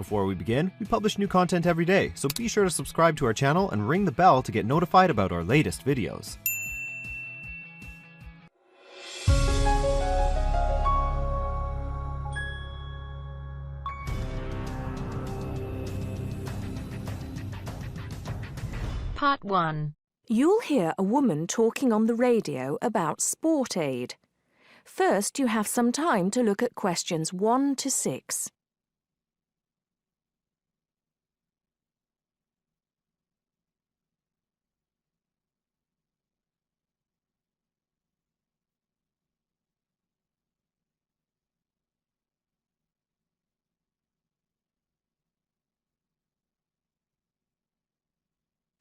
Before we begin, we publish new content every day, so be sure to subscribe to our channel and ring the bell to get notified about our latest videos. Part 1. You'll hear a woman talking on the radio about sport aid. First, you have some time to look at questions 1 to 6.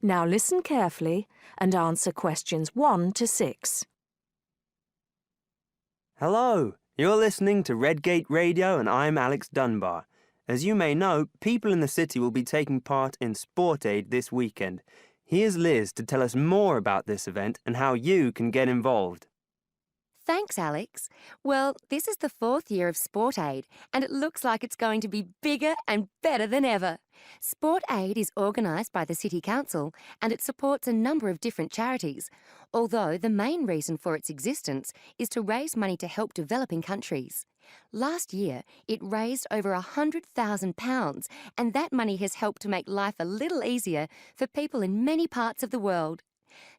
Now listen carefully and answer questions 1 to 6. Hello, you're listening to Redgate Radio and I'm Alex Dunbar. As you may know, people in the city will be taking part in Sport Aid this weekend. Here's Liz to tell us more about this event and how you can get involved. Thanks, Alex. Well, this is the 4th year of Sport Aid, and it looks like it's going to be bigger and better than ever. Sport Aid is organised by the City Council, and it supports a number of different charities, although the main reason for its existence is to raise money to help developing countries. Last year, it raised over £100,000, and that money has helped to make life a little easier for people in many parts of the world.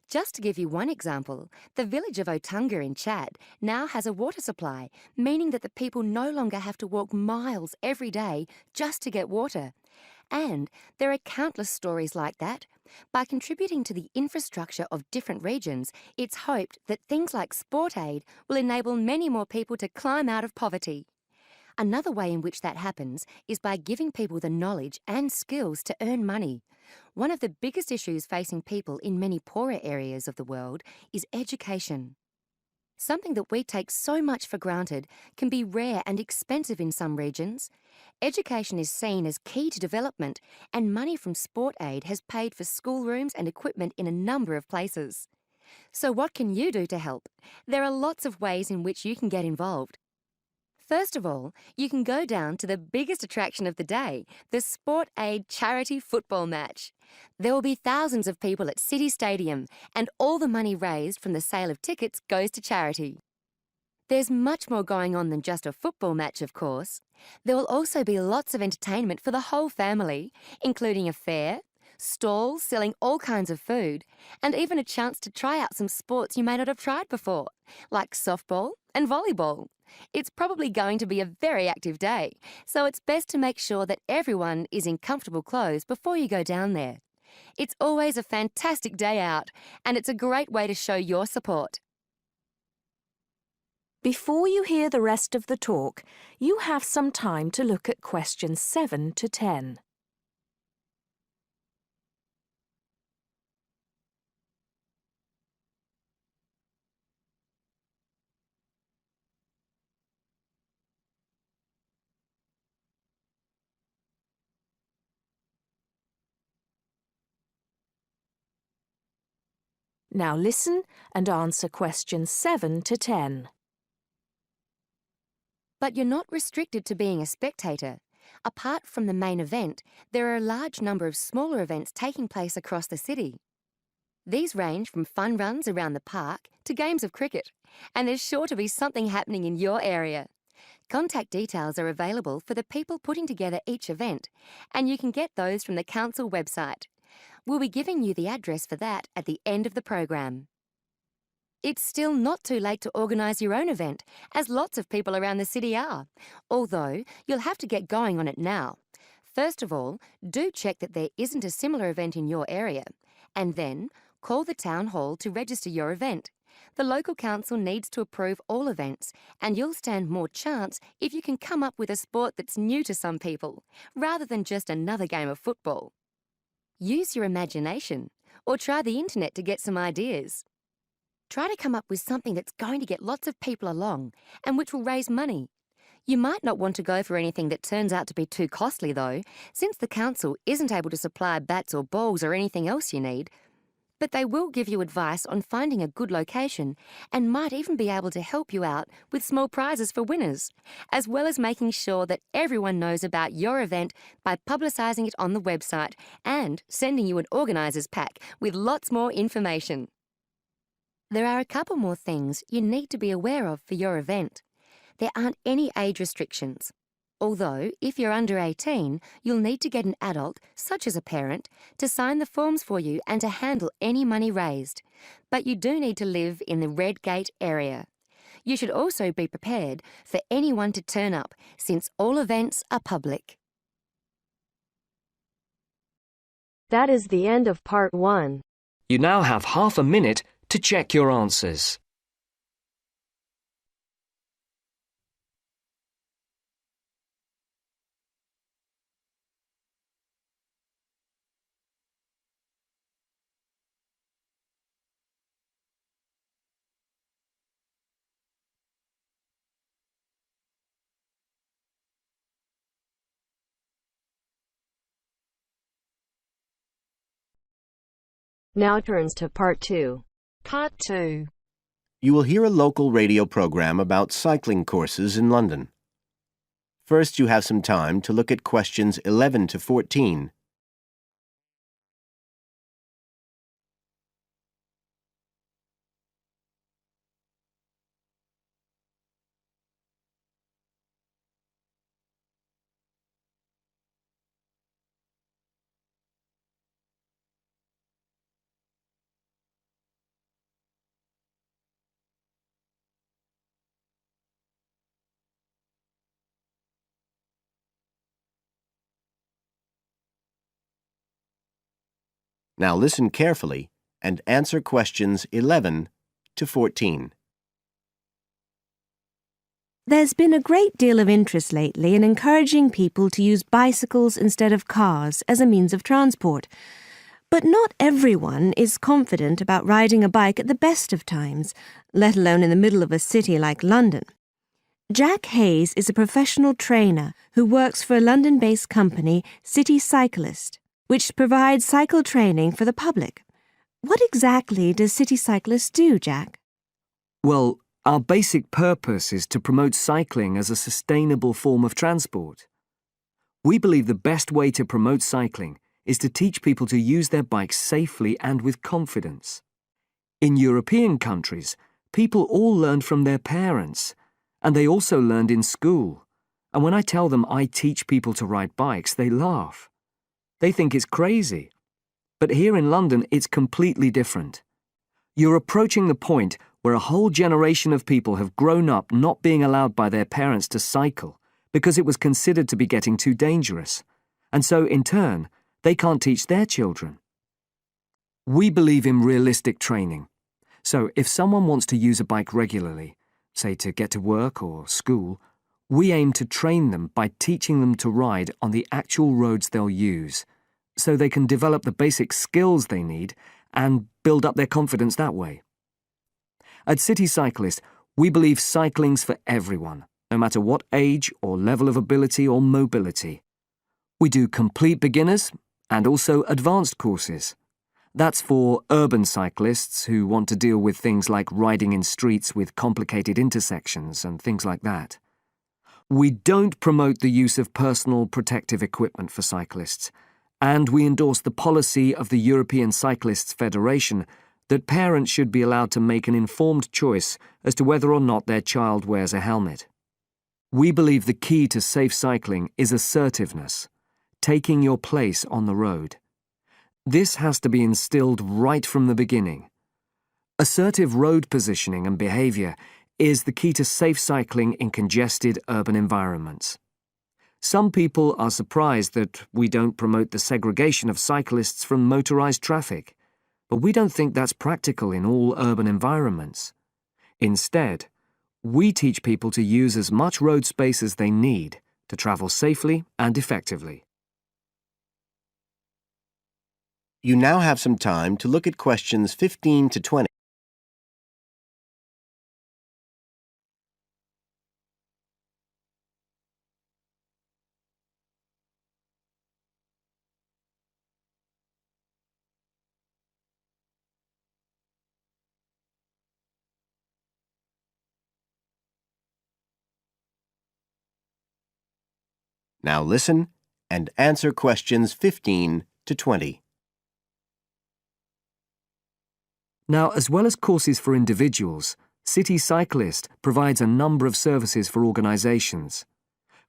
Just to give you one example, the village of Otunga in Chad now has a water supply, meaning that the people no longer have to walk miles every day just to get water. And there are countless stories like that. By contributing to the infrastructure of different regions, it's hoped that things like Sport Aid will enable many more people to climb out of poverty. Another way in which that happens is by giving people the knowledge and skills to earn money. One of the biggest issues facing people in many poorer areas of the world is education. Something that we take so much for granted can be rare and expensive in some regions. Education is seen as key to development, and money from Sport Aid has paid for schoolrooms and equipment in a number of places. So what can you do to help? There are lots of ways in which you can get involved. First of all, you can go down to the biggest attraction of the day, the Sport Aid charity football match. There will be thousands of people at City Stadium, and all the money raised from the sale of tickets goes to charity. There's much more going on than just a football match, of course. There will also be lots of entertainment for the whole family, including a fair, stalls selling all kinds of food, and even a chance to try out some sports you may not have tried before, like softball and volleyball. It's probably going to be a very active day, so it's best to make sure that everyone is in comfortable clothes before you go down there. It's always a fantastic day out, and it's a great way to show your support. Before you hear the rest of the talk, you have some time to look at questions 7 to 10. Now listen and answer questions 7 to 10. But you're not restricted to being a spectator. Apart from the main event, there are a large number of smaller events taking place across the city. These range from fun runs around the park to games of cricket, and there's sure to be something happening in your area. Contact details are available for the people putting together each event, and you can get those from the council website. We'll be giving you the address for that at the end of the program. It's still not too late to organise your own event, as lots of people around the city are, although you'll have to get going on it now. First of all, do check that there isn't a similar event in your area, and then call the town hall to register your event. The local council needs to approve all events, and you'll stand more chance if you can come up with a sport that's new to some people, rather than just another game of football. Use your imagination, or try the internet to get some ideas. Try to come up with something that's going to get lots of people along, and which will raise money. You might not want to go for anything that turns out to be too costly though, since the council isn't able to supply bats or balls or anything else you need. but they will give you advice on finding a good location and might even be able to help you out with small prizes for winners, as well as making sure that everyone knows about your event by publicising it on the website and sending you an organiser's pack with lots more information. There are a couple more things you need to be aware of for your event. There aren't any age restrictions. Although, if you're under 18, you'll need to get an adult, such as a parent, to sign the forms for you and to handle any money raised. But you do need to live in the Red Gate area. You should also be prepared for anyone to turn up, since all events are public. That is the end of part 1. You now have half a minute to check your answers. Now turns to part 2. Part 2. You will hear a local radio program about cycling courses in London. First, you have some time to look at questions 11 to 14. Now listen carefully and answer questions 11 to 14. There's been a great deal of interest lately in encouraging people to use bicycles instead of cars as a means of transport. But not everyone is confident about riding a bike at the best of times, let alone in the middle of a city like London. Jack Hayes is a professional trainer who works for a London-based company, City Cyclist, which provides cycle training for the public. What exactly does City Cyclist do, Jack? Well, our basic purpose is to promote cycling as a sustainable form of transport. We believe the best way to promote cycling is to teach people to use their bikes safely and with confidence. In European countries, people all learned from their parents, and they also learned in school. And when I tell them I teach people to ride bikes, they laugh. They think it's crazy. But here in London, it's completely different. You're approaching the point where a whole generation of people have grown up not being allowed by their parents to cycle because it was considered to be getting too dangerous. And so, in turn, they can't teach their children. We believe in realistic training. So if someone wants to use a bike regularly, say to get to work or school, we aim to train them by teaching them to ride on the actual roads they'll use, so they can develop the basic skills they need and build up their confidence that way. At City Cyclist, we believe cycling's for everyone, no matter what age or level of ability or mobility. We do complete beginners and also advanced courses. That's for urban cyclists who want to deal with things like riding in streets with complicated intersections and things like that. We don't promote the use of personal protective equipment for cyclists, and we endorse the policy of the European Cyclists Federation that parents should be allowed to make an informed choice as to whether or not their child wears a helmet. We believe the key to safe cycling is assertiveness, taking your place on the road. This has to be instilled right from the beginning. Assertive road positioning and behaviour is the key to safe cycling in congested urban environments. Some people are surprised that we don't promote the segregation of cyclists from motorised traffic, but we don't think that's practical in all urban environments. Instead, we teach people to use as much road space as they need to travel safely and effectively. You now have some time to look at questions 15 to 20. Now listen and answer questions 15 to 20. Now, as well as courses for individuals, City Cyclist provides a number of services for organisations.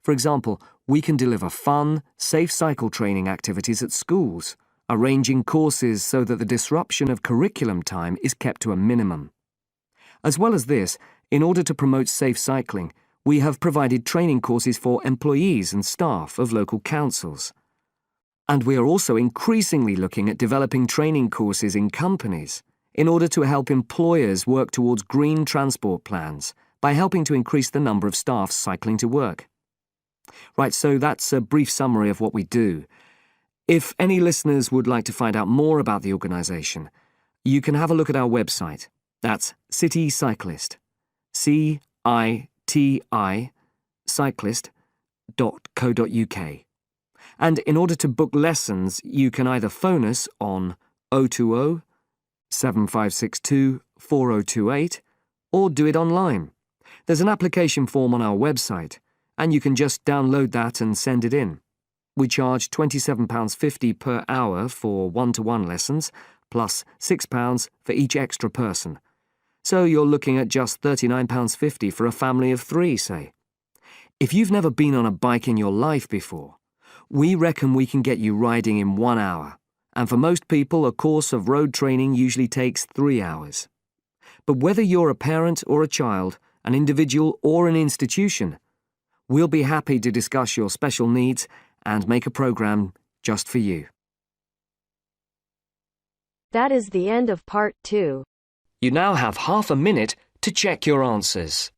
For example, we can deliver fun, safe cycle training activities at schools, arranging courses so that the disruption of curriculum time is kept to a minimum. As well as this, in order to promote safe cycling, we have provided training courses for employees and staff of local councils. And we are also increasingly looking at developing training courses in companies in order to help employers work towards green transport plans by helping to increase the number of staff cycling to work. Right, so that's a brief summary of what we do. If any listeners would like to find out more about the organisation, you can have a look at our website. That's City Cyclist. CITI cyclist.co.uk. And in order to book lessons, you can either phone us on 020 7562 4028 or do it online. There's an application form on our website, and you can just download that and send it in. We charge £27.50 per hour for one-to-one lessons, plus £6 for each extra person. So you're looking at just £39.50 for a family of 3, say. If you've never been on a bike in your life before, we reckon we can get you riding in 1 hour. And for most people, a course of road training usually takes 3 hours. But whether you're a parent or a child, an individual or an institution, we'll be happy to discuss your special needs and make a program just for you. That is the end of part 2. You now have half a minute to check your answers.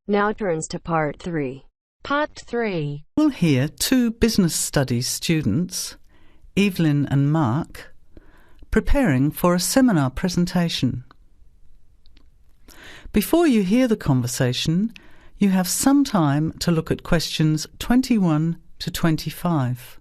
Now turns to part 3. Part 3. We'll hear 2 business studies students, Evelyn and Mark, preparing for a seminar presentation. Before you hear the conversation, you have some time to look at questions 21 to 25.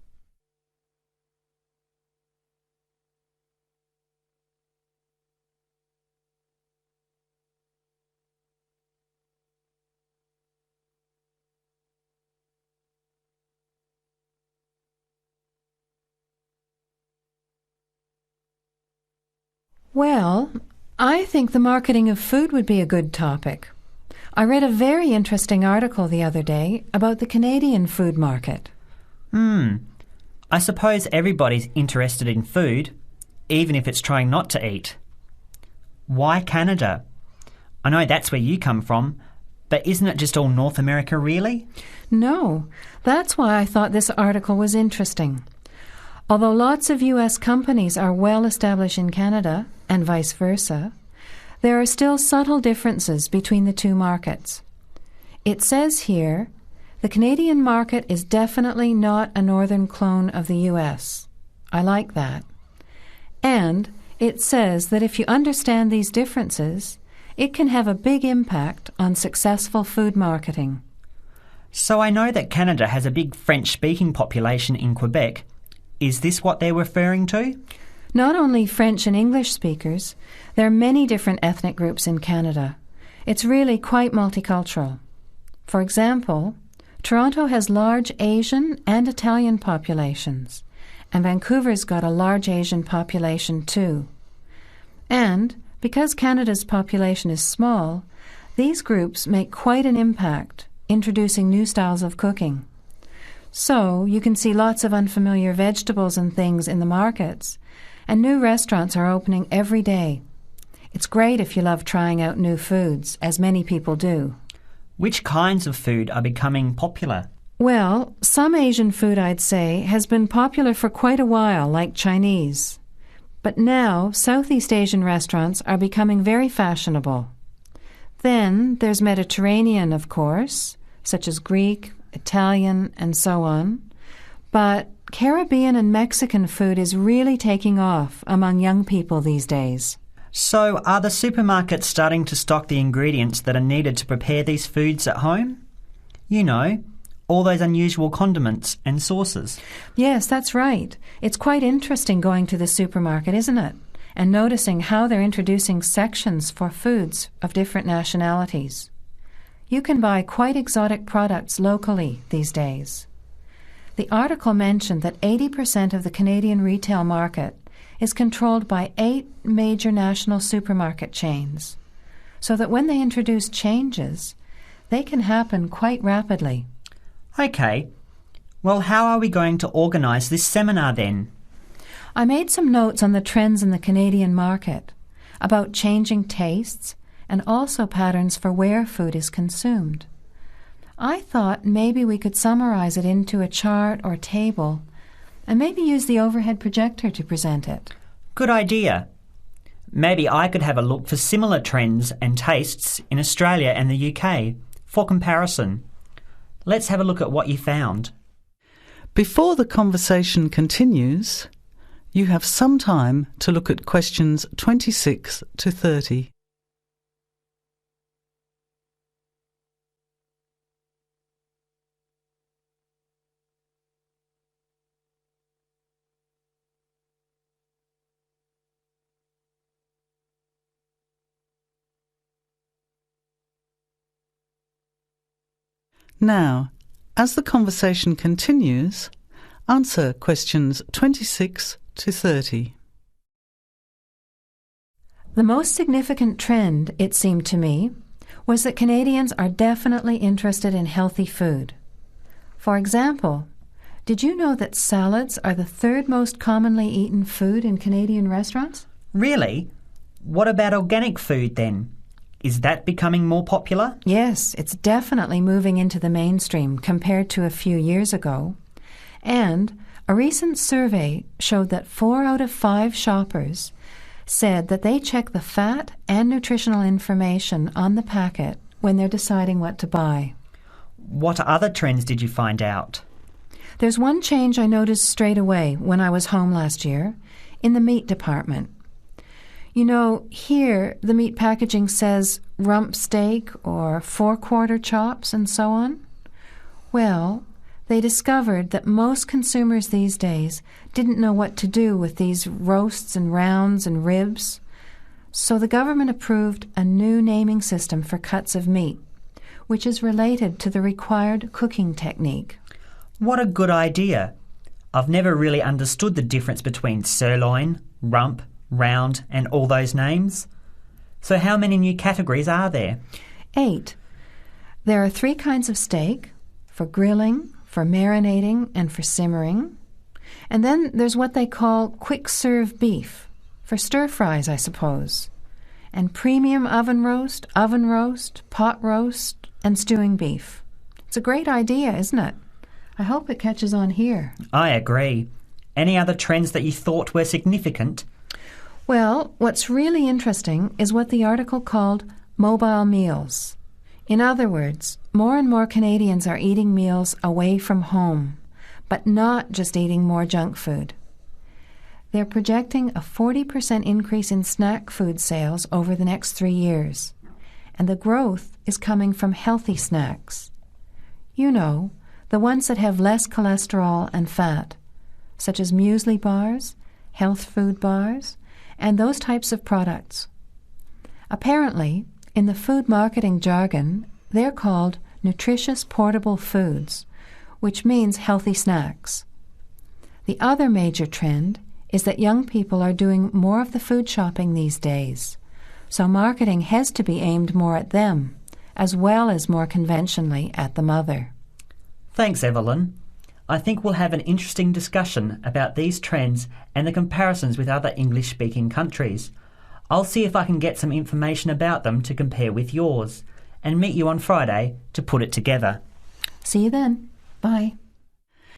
Well, I think the marketing of food would be a good topic. I read a very interesting article the other day about the Canadian food market. I suppose everybody's interested in food, even if it's trying not to eat. Why Canada? I know that's where you come from, but isn't it just all North America, really? No, that's why I thought this article was interesting. Although lots of U.S. companies are well established in Canada, and vice versa, there are still subtle differences between the two markets. It says here, the Canadian market is definitely not a northern clone of the U.S. I like that. And it says that if you understand these differences, it can have a big impact on successful food marketing. So I know that Canada has a big French-speaking population in Quebec. Is this what they're referring to? Not only French and English speakers, there are many different ethnic groups in Canada. It's really quite multicultural. For example, Toronto has large Asian and Italian populations, and Vancouver's got a large Asian population too. And because Canada's population is small, these groups make quite an impact, introducing new styles of cooking. So you can see lots of unfamiliar vegetables and things in the markets, and new restaurants are opening every day. It's great if you love trying out new foods, as many people do. Which kinds of food are becoming popular? Well, some Asian food, I'd say, has been popular for quite a while, like Chinese. But now, Southeast Asian restaurants are becoming very fashionable. Then there's Mediterranean, of course, such as Greek, Italian, and so on. But Caribbean and Mexican food is really taking off among young people these days. So are the supermarkets starting to stock the ingredients that are needed to prepare these foods at home? You know, all those unusual condiments and sauces. Yes, that's right. It's quite interesting going to the supermarket, isn't it? And noticing how they're introducing sections for foods of different nationalities. You can buy quite exotic products locally these days. The article mentioned that 80% of the Canadian retail market is controlled by 8 major national supermarket chains, so that when they introduce changes, they can happen quite rapidly. OK. Well, how are we going to organise this seminar then? I made some notes on the trends in the Canadian market, about changing tastes and also patterns for where food is consumed. I thought maybe we could summarize it into a chart or table and maybe use the overhead projector to present it. Good idea. Maybe I could have a look for similar trends and tastes in Australia and the UK for comparison. Let's have a look at what you found. Before the conversation continues, you have some time to look at questions 26 to 30. Now, as the conversation continues, answer questions 26 to 30. The most significant trend, it seemed to me, was that Canadians are definitely interested in healthy food. For example, did you know that salads are the third most commonly eaten food in Canadian restaurants? Really? What about organic food then? Is that becoming more popular? Yes, it's definitely moving into the mainstream compared to a few years ago. And a recent survey showed that 4 out of 5 shoppers said that they check the fat and nutritional information on the packet when they're deciding what to buy. What other trends did you find out? There's one change I noticed straight away when I was home last year in the meat department. You know, here the meat packaging says rump steak or 4-quarter chops and so on. Well, they discovered that most consumers these days didn't know what to do with these roasts and rounds and ribs. So the government approved a new naming system for cuts of meat, which is related to the required cooking technique. What a good idea. I've never really understood the difference between sirloin, rump, round and all those names. So how many new categories are there? 8. There are 3 kinds of steak, for grilling, for marinating, and for simmering. And then there's what they call quick-serve beef, for stir-fries, I suppose. And premium oven roast, pot roast, and stewing beef. It's a great idea, isn't it? I hope it catches on here. I agree. Any other trends that you thought were significant? Well, what's really interesting is what the article called mobile meals. In other words, more and more Canadians are eating meals away from home, but not just eating more junk food. They're projecting a 40% increase in snack food sales over the next 3 years, and the growth is coming from healthy snacks. You know, the ones that have less cholesterol and fat, such as muesli bars, health food bars, and those types of products. Apparently, in the food marketing jargon, they're called nutritious portable foods, which means healthy snacks. The other major trend is that young people are doing more of the food shopping these days, so marketing has to be aimed more at them, as well as more conventionally at the mother. Thanks, Evelyn. I think we'll have an interesting discussion about these trends and the comparisons with other English-speaking countries. I'll see if I can get some information about them to compare with yours and meet you on Friday to put it together. See you then. Bye.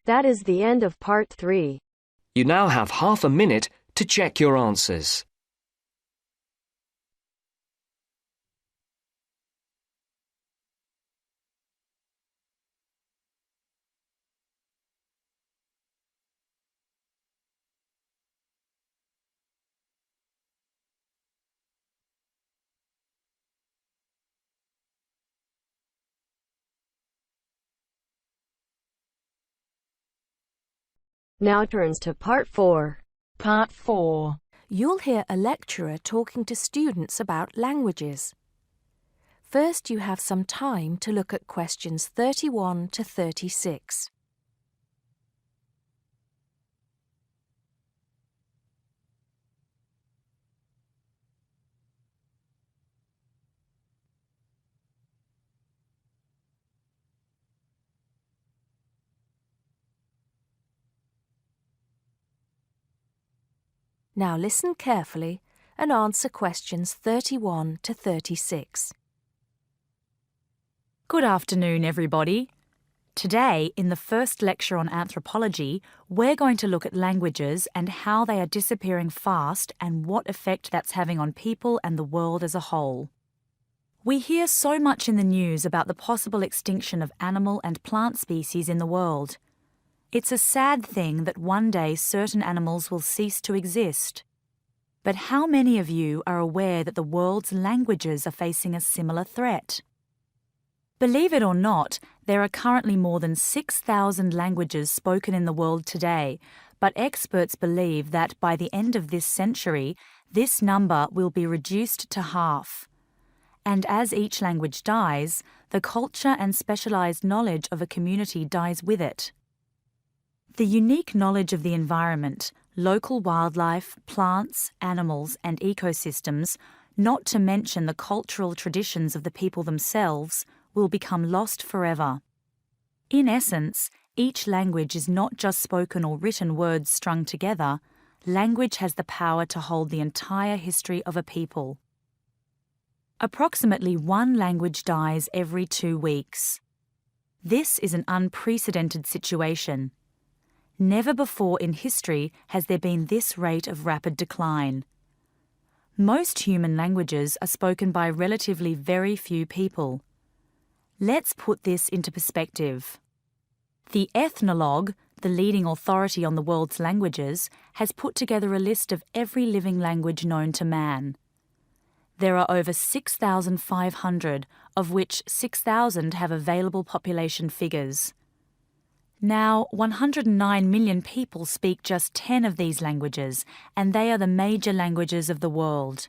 That is the end of part 3. You now have half a minute to check your answers. Now turns to Part 4. Part 4. You'll hear a lecturer talking to students about languages. First, you have some time to look at questions 31 to 36. Now listen carefully and answer questions 31 to 36. Good afternoon, everybody. Today, in the first lecture on anthropology, we're going to look at languages and how they are disappearing fast and what effect that's having on people and the world as a whole. We hear so much in the news about the possible extinction of animal and plant species in the world. It's a sad thing that one day certain animals will cease to exist. But how many of you are aware that the world's languages are facing a similar threat? Believe it or not, there are currently more than 6,000 languages spoken in the world today, but experts believe that by the end of this century, this number will be reduced to half. And as each language dies, the culture and specialized knowledge of a community dies with it. The unique knowledge of the environment, local wildlife, plants, animals, and ecosystems, not to mention the cultural traditions of the people themselves, will become lost forever. In essence, each language is not just spoken or written words strung together. Language has the power to hold the entire history of a people. Approximately one language dies every 2 weeks. This is an unprecedented situation. Never before in history has there been this rate of rapid decline. Most human languages are spoken by relatively very few people. Let's put this into perspective. The Ethnologue, the leading authority on the world's languages, has put together a list of every living language known to man. There are over 6,500, of which 6,000 have available population figures. Now, 109 million people speak just 10 of these languages, and they are the major languages of the world.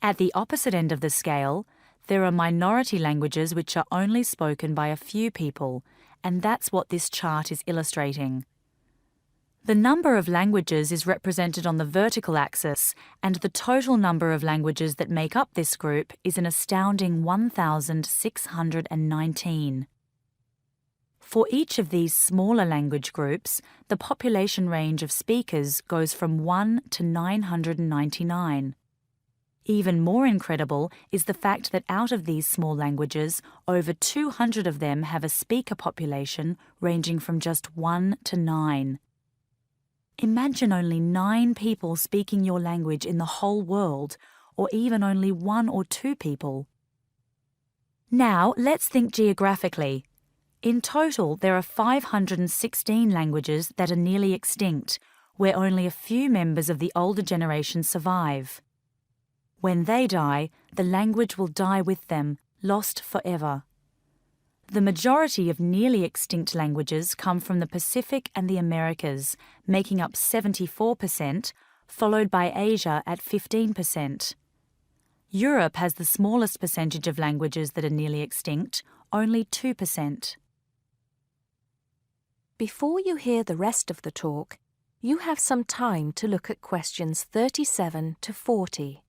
At the opposite end of the scale, there are minority languages which are only spoken by a few people, and that's what this chart is illustrating. The number of languages is represented on the vertical axis, and the total number of languages that make up this group is an astounding 1,619. For each of these smaller language groups, the population range of speakers goes from 1 to 999. Even more incredible is the fact that out of these small languages, over 200 of them have a speaker population ranging from just 1 to 9. Imagine only 9 people speaking your language in the whole world, or even only 1 or 2 people. Now, let's think geographically. In total, there are 516 languages that are nearly extinct, where only a few members of the older generation survive. When they die, the language will die with them, lost forever. The majority of nearly extinct languages come from the Pacific and the Americas, making up 74%, followed by Asia at 15%. Europe has the smallest percentage of languages that are nearly extinct, only 2%. Before you hear the rest of the talk, you have some time to look at questions 37 to 40.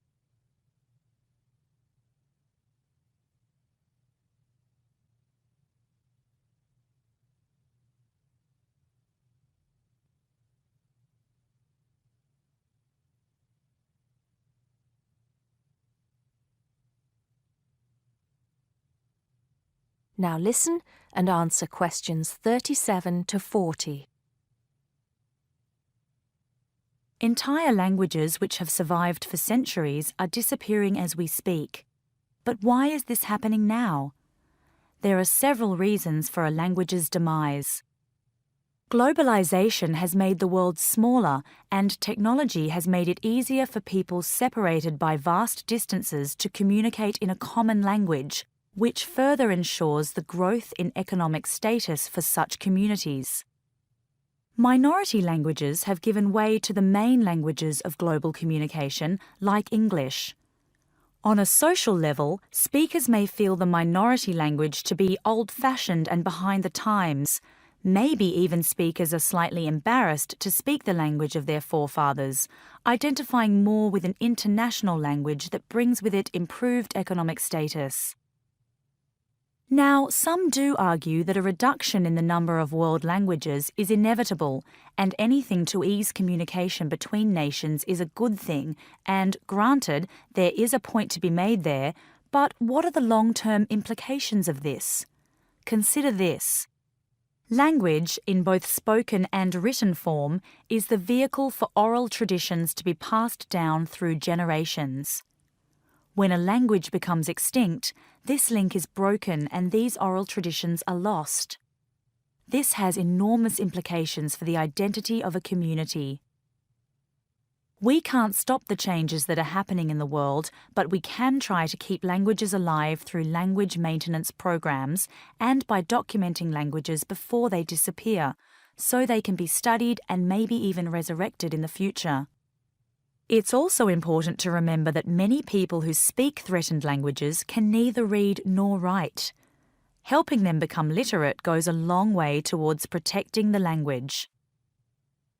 Now listen and answer questions 37 to 40. Entire languages which have survived for centuries are disappearing as we speak. But why is this happening now? There are several reasons for a language's demise. Globalization has made the world smaller, and technology has made it easier for people separated by vast distances to communicate in a common language, which further ensures the growth in economic status for such communities. Minority languages have given way to the main languages of global communication, like English. On a social level, speakers may feel the minority language to be old-fashioned and behind the times. Maybe even speakers are slightly embarrassed to speak the language of their forefathers, identifying more with an international language that brings with it improved economic status. Now, some do argue that a reduction in the number of world languages is inevitable, and anything to ease communication between nations is a good thing, and granted, there is a point to be made there, but what are the long-term implications of this? Consider this. Language, in both spoken and written form, is the vehicle for oral traditions to be passed down through generations. When a language becomes extinct, this link is broken and these oral traditions are lost. This has enormous implications for the identity of a community. We can't stop the changes that are happening in the world, but we can try to keep languages alive through language maintenance programs and by documenting languages before they disappear, so they can be studied and maybe even resurrected in the future. It's also important to remember that many people who speak threatened languages can neither read nor write. Helping them become literate goes a long way towards protecting the language.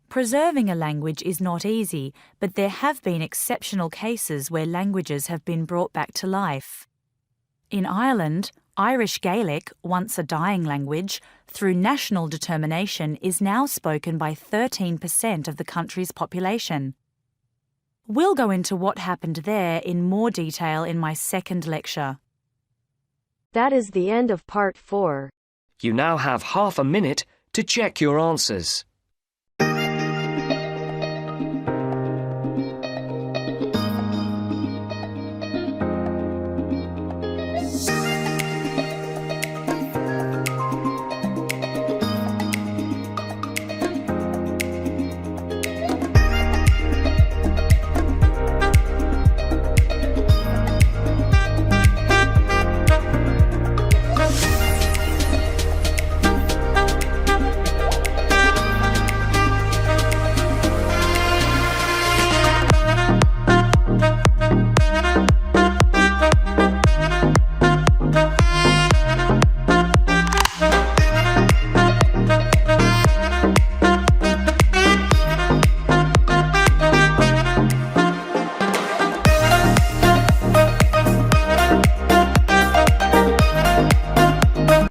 Preserving a language is not easy, but there have been exceptional cases where languages have been brought back to life. In Ireland, Irish Gaelic, once a dying language, through national determination is now spoken by 13% of the country's population. We'll go into what happened there in more detail in my second lecture. That is the end of part 4. You now have half a minute to check your answers.